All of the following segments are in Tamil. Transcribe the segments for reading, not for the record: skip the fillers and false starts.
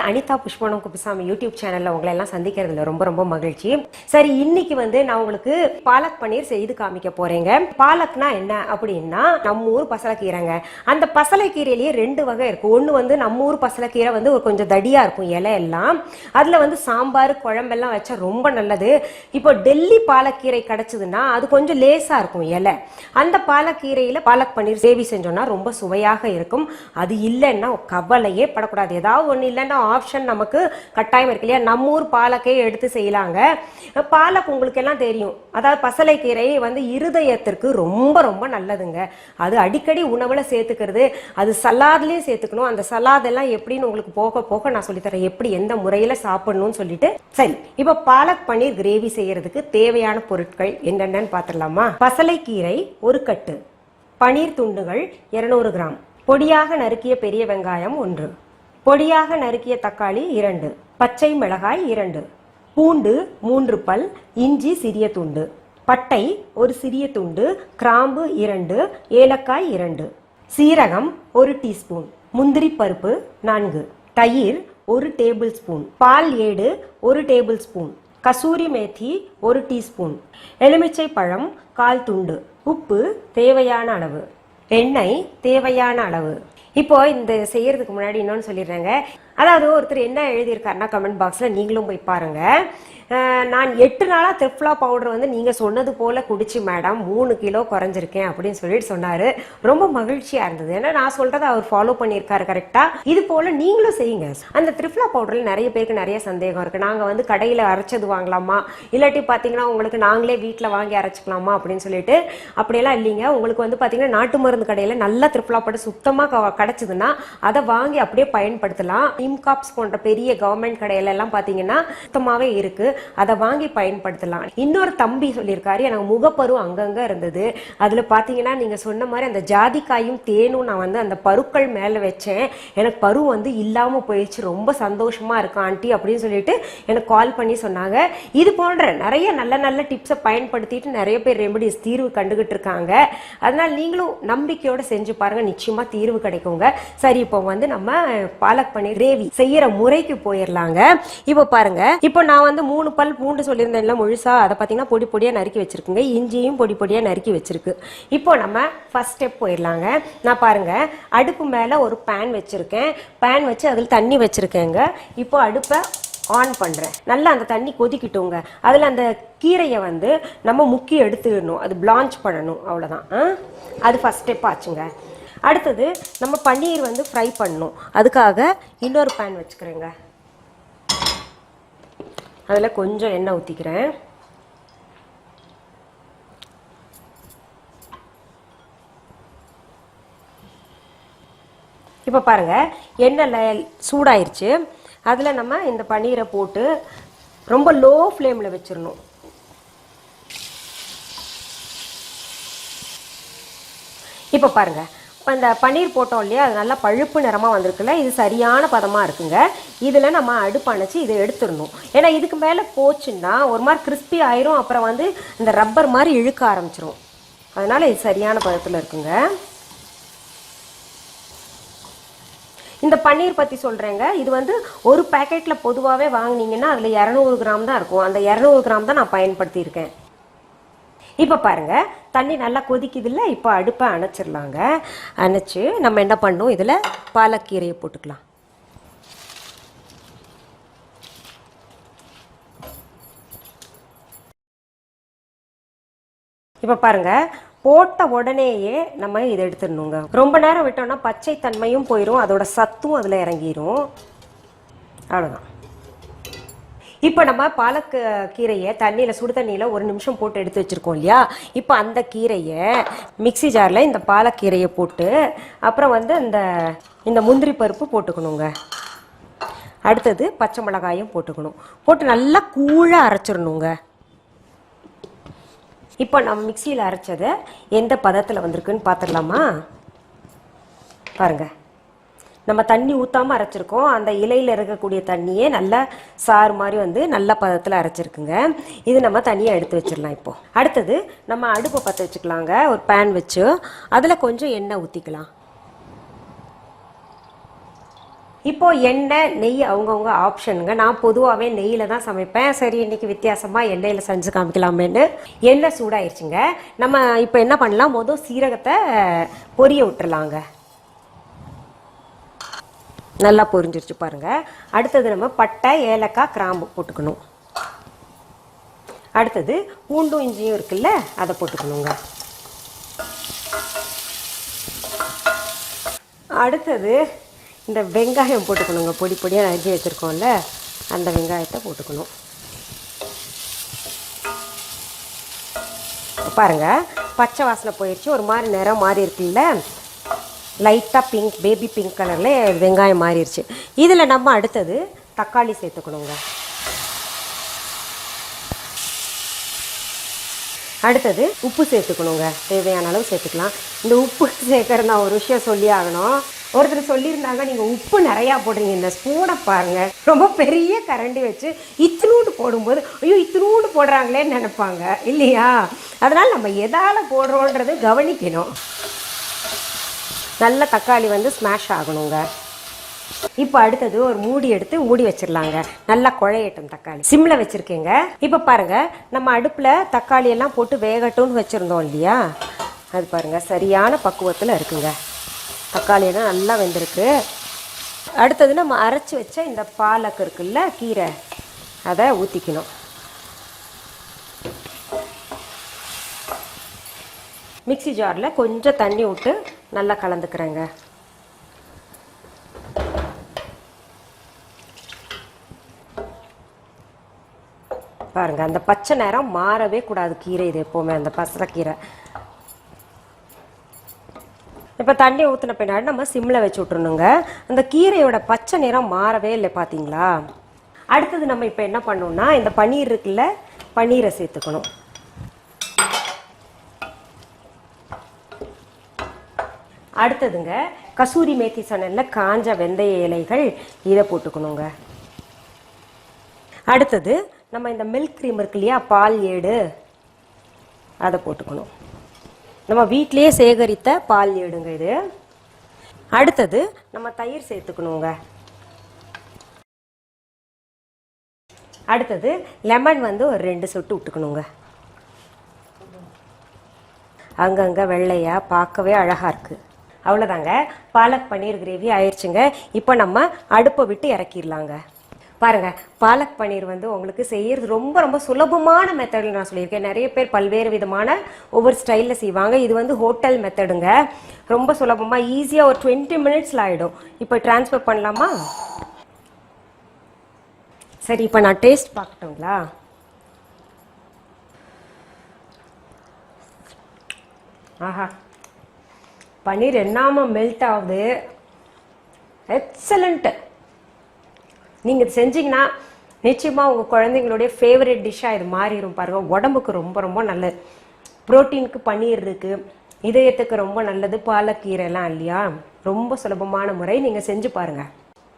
அனிதா புஷ்பாவனம்குப்புசாமி யூடியூப் சேனல்ல உங்களை எல்லாம் சந்திக்கிறதுல ரொம்ப ரொம்ப மகிழ்ச்சி. சரி, இன்னைக்கு நான் உங்களுக்கு பாலக் பன்னீர் செய்து காமிக்க போறேங்க. பாலக்னா என்ன அப்படின்னா நம்ம ஊர் பசலைக்கீரைங்க. அந்த பசலைக்கீரையிலேயே ரெண்டு வகை இருக்கு. ஒன்று நம்ம ஊர் பசலைக்கீரை ஒரு கொஞ்சம் தடியா இருக்கும் இலை எல்லாம். அதுல சாம்பார் குழம்பெல்லாம் வச்சா ரொம்ப நல்லது. இப்போ டெல்லி பாலக்கீரை கிடைச்சதுன்னா அது கொஞ்சம் லேசா இருக்கும் இலை. அந்த பாலக்கீரையில பாலக் பன்னீர் சேவி செஞ்சோம்னா ரொம்ப சுவையாக இருக்கும். அது இல்லைன்னா கவலையே படக்கூடாது. ஏதாவது ஒன்று இல்லைன்னா ஆப்ஷன் நமக்கு கட்டாயம் இருக்கு இல்லையா? நம்ம ஊர் பாலக்கே எடுத்து செய்யலாங்க. பாலக் உங்களுக்கு எல்லாம் தெரியும், அதாவது பசலைக்கீரை இருதயத்திற்கு ரொம்ப ரொம்ப நல்லதுங்க. அது அடிக்கடி உணவுல சேர்த்துக்கிறது, அது சலாட்லயும் சேர்த்துக்கணும். அந்த சலாட் எல்லாம் எப்படின்னு உங்களுக்கு போக போக நான் சொல்லித்தரேன், எப்படி எந்த முறையில சாப்பிடணும்னு சொல்லிட்டு. சரி, இப்ப பாலக் பன்னீர் கிரேவி செய்யறதுக்கு தேவையான பொருட்கள் என்னென்னு பார்த்துடலாமா? பசலைக்கீரை ஒரு கட்டு, பன்னீர் துண்டுகள் 200 கிராம், பொடியாக நறுக்கிய பெரிய வெங்காயம் 1, பொடியாக நறுக்கிய தக்காளி 2, பச்சை மிளகாய் 2, பூண்டு 3 பல், இஞ்சி சிறிய துண்டு, பட்டை ஒரு சிறிய துண்டு, கிராம்பு 2, ஏலக்காய் 2, சீரகம் 1 டீஸ்பூன், முந்திரி பருப்பு 4, தயிர் 1 டேபிள் ஸ்பூன், பால் 7 1 table spoon, kasuri methi 1 teaspoon, எலுமிச்சை பழம் 1/4 துண்டு, உப்பு தேவையான அளவு, எண்ணெய் தேவையான அளவு. இப்போ இந்த செய்யறதுக்கு முன்னாடி இன்னொன்னு சொல்லிடுறேங்க. அதாவது ஒருத்தர் என்ன எழுதியிருக்காருன்னா கமெண்ட் பாக்ஸ்ல நீங்களும் போய் பாருங்க. நான் 8 நாளா திரிஃப்லா பவுடர் நீங்க சொன்னது போல குடிச்சு மேடம் 3 கிலோ குறைஞ்சிருக்கேன் அப்படின்னு சொல்லிட்டு சொன்னாரு. ரொம்ப மகிழ்ச்சியா இருந்தது. ஏன்னா நான் சொல்றதை அவர் ஃபாலோ பண்ணியிருக்காரு கரெக்டா. இது போல நீங்களும் செய்யுங்க. அந்த திரிஃப்லா பவுடர்ல நிறைய பேருக்கு நிறைய சந்தேகம் இருக்கு. நாங்க கடையில அரைச்சது வாங்கலாமா, இல்லாட்டி பாத்தீங்கன்னா உங்களுக்கு நாங்களே வீட்டுல வாங்கி அரைச்சிக்கலாமா அப்படின்னு சொல்லிட்டு. அப்படியெல்லாம் இல்லைங்க. உங்களுக்கு பாத்தீங்கன்னா நாட்டு மருந்து கடையில நல்ல திரிஃப்லா பவுடர் சுத்தமா கிடைச்சதுன்னா அதை வாங்கி அப்படியே பயன்படுத்தலாம். இம்காப்ஸ் போன்ற பெரிய கவர்மெண்ட் கடையில எல்லாம் பாத்தீங்கன்னா சுத்தமாவே இருக்கு, அதை வாங்கி பயன்படுத்தலாம். இன்னொரு தம்பி சொல்லியிருக்காரு, எனக்கு முகப்பரு அங்கங்க இருந்தது, அதுல பாத்தீங்கன்னா நீங்க சொன்ன மாதிரி அந்த ஜாதிக்காயும் தேனும் நான் அந்த பருக்கள் மேல வச்சேன், எனக்கு பரு இல்லாம போயிடுச்சு, ரொம்ப சந்தோஷமா இருக்கும் ஆண்டி அப்படின்னு சொல்லிட்டு எனக்கு கால் பண்ணி சொன்னாங்க. இது போன்ற நிறைய நல்ல நல்ல டிப்ஸை பயன்படுத்திட்டு நிறைய பேர் ரெமடிஸ் தீர்வு கண்டுகிட்டு இருக்காங்க. அதனால நீங்களும் நம்பிக்கையோட செஞ்சு பாருங்க, நிச்சயமா தீர்வு கிடைக்குங்க. சரி, இப்போ நம்ம பாலக் பன்னீர் கிரேவி செய்யற முறைக்கு போயிடலாங்க. இப்போ பாருங்க, இப்போ நான் 3 பல் பூண்டு சொல்லியிருந்தேன்ல முழுசா, அதை பார்த்தீங்கன்னா பொடி பொடியாக நறுக்கி வச்சிருக்குங்க. இஞ்சியும் பொடி பொடியாக நறுக்கி வச்சிருக்கு. இப்போ நம்ம ஃபர்ஸ்ட் ஸ்டெப் போயிடலாங்க. நான் பாருங்க அடுப்பு மேலே ஒரு பேன் வச்சிருக்கேன். பேன் வச்சு அதில் தண்ணி வச்சிருக்கேங்க. இப்போ அடுப்பை ஆன் பண்ணுறேன். நல்லா அந்த தண்ணி கொதிக்கிட்டோங்க. அதில் அந்த கீரையை நம்ம முக்கி எடுத்துடணும், அது பிளான்ச் பண்ணணும், அவ்வளோதான். அது ஃபர்ஸ்ட் ஸ்டெப் ஆச்சுங்க. அடுத்தது நம்ம பன்னீர் ஃப்ரை பண்ணணும். அதுக்காக இன்னொரு பேன் வச்சுக்கிறேங்க. அதில் கொஞ்சம் எண்ணெய் ஊற்றிக்கிறேன். இப்போ பாருங்கள், எண்ணெய் சூடாயிருச்சு. அதில் நம்ம இந்த பன்னீரை போட்டு ரொம்ப லோ ஃப்ளேமில் வச்சிடணும். இப்போ பாருங்கள், அந்த பன்னீர் போட்டோம் இல்லையா, அது நல்லா பழுப்பு நிறமாக வந்திருக்குல்ல, இது சரியான பதமாக இருக்குங்க. இதில் நம்ம அடுப்பு அணைச்சி இதை எடுத்துடணும். ஏன்னா இதுக்கு மேலே போச்சுன்னா ஒரு மாதிரி கிறிஸ்பி ஆயிரும், அப்புறம் இந்த ரப்பர் மாதிரி இழுக்க ஆரம்பிச்சிரும். அதனால் இது சரியான பதத்தில் இருக்குங்க. இந்த பன்னீர் பற்றி சொல்கிறேங்க. இது ஒரு பேக்கெட்டில் பொதுவாகவே வாங்கினீங்கன்னா அதில் 200 கிராம் தான் இருக்கும். அந்த 200 கிராம் தான் நான் பயன்படுத்தியிருக்கேன். இப்போ பாருங்க, தண்ணி நல்லா கொதிக்குது இல்லை. இப்போ அடுப்பை அணைச்சிடலாங்க. அணைச்சி நம்ம என்ன பண்ணணும், இதில் பாலக்கீரையை போட்டுக்கலாம். இப்போ பாருங்க, போட்ட உடனேயே நம்ம இதை எடுத்துடணுங்க. ரொம்ப நேரம் விட்டோம்னா பச்சை தன்மையும் போயிடும், அதோட சத்தும் அதில் இறங்கிடும். அவ்வளோதான். இப்போ நம்ம பாலக் கீரையை சுடு தண்ணியில் 1 நிமிஷம் போட்டு எடுத்து வச்சுருக்கோம் இல்லையா? இப்போ அந்த கீரையை மிக்சி ஜாரில் இந்த பாலக்கீரையை போட்டு அப்புறம் இந்த முந்திரி பருப்பு போட்டுக்கணுங்க. அடுத்தது பச்சை மிளகாயும் போட்டுக்கணும். போட்டு நல்லா கூழாக அரைச்சிடணுங்க. இப்போ நம்ம மிக்சியில் அரைச்சதை எந்த பதத்தில் வந்திருக்குன்னு பார்த்துடலாமா? பாருங்கள், நம்ம தண்ணி ஊற்றாமல் அரைச்சிருக்கோம். அந்த இலையில் இருக்கக்கூடிய தண்ணியே நல்லா சாறு மாதிரி நல்ல பதத்தில் அரைச்சிருக்குங்க. இது நம்ம தனியாக எடுத்து வச்சிடலாம். இப்போது அடுத்தது நம்ம அடுப்பை பற்ற வச்சுக்கலாங்க. ஒரு பேன் வச்சு அதில் கொஞ்சம் எண்ணெய் ஊற்றிக்கலாம். இப்போ எண்ணெய் நெய் அவங்கவுங்க ஆப்ஷனுங்க. நான் பொதுவாகவே நெய்யில் தான் சமைப்பேன். சரி இன்னைக்கு வித்தியாசமாக எண்ணெயில் செஞ்சு காமிக்கலாமேன்னு. எண்ணெய் சூடாயிருச்சுங்க. நம்ம இப்போ என்ன பண்ணலாம், மொதல் சீரகத்தை பொரிய விட்டுறலாங்க. நல்லா பொரிஞ்சிருச்சு பாருங்க. அடுத்தது நம்ம பட்டை, ஏலக்காய், கிராம்பு போட்டுக்கணும். அடுத்தது பூண்டும் இஞ்சியும் இருக்குல்ல, அதை போட்டுக்கணுங்க. அடுத்தது இந்த வெங்காயம் போட்டுக்கணுங்க. பொடி பொடியாக நறுக்கி வச்சுருக்கோம்ல, அந்த வெங்காயத்தை போட்டுக்கணும். பாருங்கள், பச்சை வாசனை போயிடுச்சு. ஒரு மாதிரி நிறம் மாறி இருக்குல்ல, லைட்டாக பிங்க், பேபி பிங்க் கலரில் வெங்காயம் மாறிடுச்சு. இதில் நம்ம அடுத்தது தக்காளி சேர்த்துக்கணுங்க. அடுத்தது உப்பு சேர்த்துக்கணுங்க. தேவையான அளவு சேர்த்துக்கலாம். இந்த உப்பு சேர்க்கறது நான் ஒரு விஷயம் சொல்லி ஆகணும். ஒருத்தர் சொல்லியிருந்தாங்க, நீங்கள் உப்பு நிறையா போடுறீங்க, இந்த ஸ்பூனை பாருங்கள், ரொம்ப பெரிய கரண்டி வச்சு இத்தினூண்டு போடும்போது ஐயோ இத்தினூண்டு போடுறாங்களேன்னு நினைப்பாங்க இல்லையா? அதனால் நம்ம எதால் போடுறோன்றது கவனிக்கணும். நல்ல தக்காளி வந்து ஸ்மாஷ் ஆகணுங்க. இப்போ அடுத்தது ஒரு மூடி எடுத்து மூடி வச்சிடலாங்க. நல்லா குழையட்டும். தக்காளி சிம்மில் வச்சுருக்கேங்க. இப்போ பாருங்கள், நம்ம அடுப்பில் தக்காளி எல்லாம் போட்டு வேகட்டும்னு வச்சுருந்தோம் இல்லையா, அது பாருங்கள் சரியான பக்குவத்தில் இருக்குங்க. தக்காளியெல்லாம் நல்லா வெந்திருக்கு. அடுத்தது நம்ம அரைச்சி வச்ச இந்த பாலக் இருக்குல்ல, கீரை, அதை ஊற்றிக்கணும். மிக்ஸி ஜாரில் கொஞ்சம் தண்ணி விட்டு நல்லா கலந்துக்கிறேங்க. பாருங்க, அந்த பச்சை நிறம் மாறவே கூடாது கீரை. இது எப்போவுமே அந்த பசலைக்கீரை. இப்போ தண்ணி ஊற்றின பின்னாடி நம்ம சிம்மில் வச்சு விட்றணுங்க. அந்த கீரையோட பச்சை நிறம் மாறவே இல்லை, பார்த்தீங்களா? அடுத்தது நம்ம இப்போ என்ன பண்ணணும்னா, இந்த பன்னீர் இருக்குல்ல, பன்னீரை சேர்த்துக்கணும். அடுத்ததுங்க கசூரி மேத்தி சொன்னேன்ல, காஞ்ச வெந்தய இலைகள், இதை போட்டுக்கணுங்க. அடுத்தது நம்ம இந்த மில்க் க்ரீம் இருக்கு இல்லையா, பால் ஏடு, அதை போட்டுக்கணும். நம்ம வீட்டிலேயே சேகரித்த பால் ஏடுங்க இது. அடுத்தது நம்ம தயிர் சேர்த்துக்கணுங்க. அடுத்தது லெமன் வந்து ஒரு 2 சொட்டு விட்டுக்கணுங்க. அங்கங்கே வெள்ளையாக பார்க்கவே அழகாக இருக்குது. அவ்வளோதாங்க, பாலக் பன்னீர் கிரேவி ஆயிடுச்சுங்க. இப்போ நம்ம அடுப்பை விட்டு இறக்கிடலாங்க. பாருங்கள், பாலக் பன்னீர் வந்து உங்களுக்கு செய்யறது ரொம்ப ரொம்ப சுலபமான மெத்தடில் நான் சொல்லியிருக்கேன். நிறைய பேர் பல்வேறு விதமான ஒவ்வொரு ஸ்டைலில் செய்வாங்க. இது வந்து ஹோட்டல் மெத்தடுங்க. ரொம்ப சுலபமாக ஈஸியாக ஒரு 20 மினிட்ஸில் ஆகிடும். இப்போ ட்ரான்ஸ்ஃபர் பண்ணலாமா? சரி, இப்போ நான் டேஸ்ட் பார்க்கட்டுங்களா? ஆஹா, பன்னீர் என்னாம மெல்ட் ஆகுது. எக்ஸலண்ட்டு. நீங்கள் செஞ்சிங்கன்னா நிச்சயமாக உங்கள் குழந்தைங்களுடைய ஃபேவரட் டிஷ்ஷாக இது மாறிடும். பாருங்கள், உடம்புக்கு ரொம்ப ரொம்ப நல்லது. ப்ரோட்டீனுக்கு பன்னீர் இருக்குது, இதயத்துக்கு ரொம்ப நல்லது, பாலக்கீரைலாம் இல்லையா? ரொம்ப சுலபமான முறை, நீங்கள் செஞ்சு பாருங்கள்.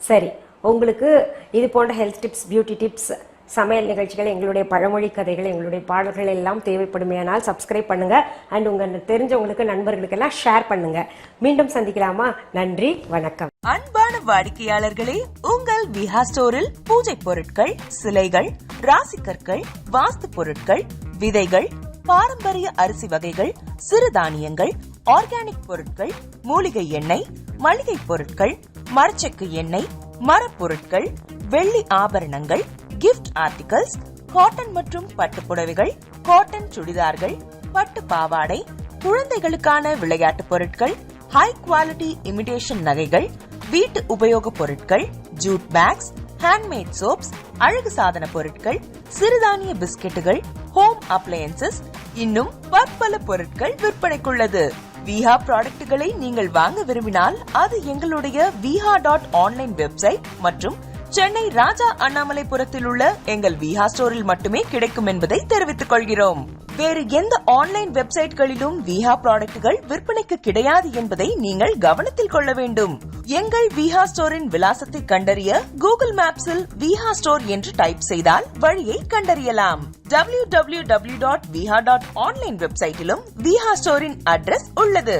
சரி, உங்களுக்கு இது போன்ற ஹெல்த் டிப்ஸ், பியூட்டி டிப்ஸ், சமையல் நிகழ்ச்சிகள், எங்களுடைய பழமொழி கதைகள், எங்களுடைய பாடல்கள் எல்லாம் தேவைப்படுமையானால் சப்ஸ்கிரைப் பண்ணுங்கள். அண்ட் உங்கள் தெரிஞ்சவங்களுக்கு, நண்பர்களுக்கெல்லாம் ஷேர் பண்ணுங்கள். மீண்டும் சந்திக்கலாமா? நன்றி, வணக்கம். அன்பான வாடிக்கையாளர்களே, உங்கள் விஹா ஸ்டோரில் பூஜை பொருட்கள், சிலைகள், ராசிக்கற்கள், வாஸ்து பொருட்கள், விதைகள், பாரம்பரிய அரிசி வகைகள், சிறுதானியங்கள், ஆர்கானிக் பொருட்கள், மூலிகை எண்ணெய், மளிகை பொருட்கள், மரச்செக்கு எண்ணெய், மரப்பொருட்கள், வெள்ளி ஆபரணங்கள், கிஃப்ட் ஆர்டிகல்ஸ், காட்டன் மற்றும் பட்டு புடவைகள், காட்டன் சுடிதார்கள், பட்டு பாவாடை, குழந்தைகளுக்கான விளையாட்டு பொருட்கள், ஹை குவாலிட்டி இமிடேஷன் நகைகள், வீட்டு உபயோக பொருட்கள், ஜூட் பேக்ஸ், ஹேண்ட்மேட் சோப்ஸ், அழகு சாதன பொருட்கள், சிறுதானிய பிஸ்கெட்டுகள், ஹோம் அப்ளையன்சஸ், இன்னும் பற்பல பொருட்கள் விற்பனைக்குள்ளது. விஹா ப்ராடக்ட்களை நீங்கள் வாங்க விரும்பினால் அது எங்களுடைய viha.online வெப்சைட் மற்றும் சென்னை ராஜா அண்ணாமலைபுரத்தில் உள்ள எங்கள் விஹா ஸ்டோரில் மட்டுமே கிடைக்கும் என்பதை தெரிவித்துக் கொள்கிறோம். வேறு எந்த ஆன்லைன் வெப்சைட்களிலும் விஹா ப்ராடக்ட்கள் விற்பனைக்கு கிடையாது என்பதை நீங்கள் கவனத்தில் கொள்ள வேண்டும். எங்கள் விஹா ஸ்டோரின் விலாசத்தை கண்டறிய கூகுள் மேப்ஸில் விஹா ஸ்டோர் என்று டைப் செய்தால் வழியை கண்டறியலாம். www.viha.online வெப்சைட்டிலும் விஹா ஸ்டோரின் அட்ரஸ் உள்ளது.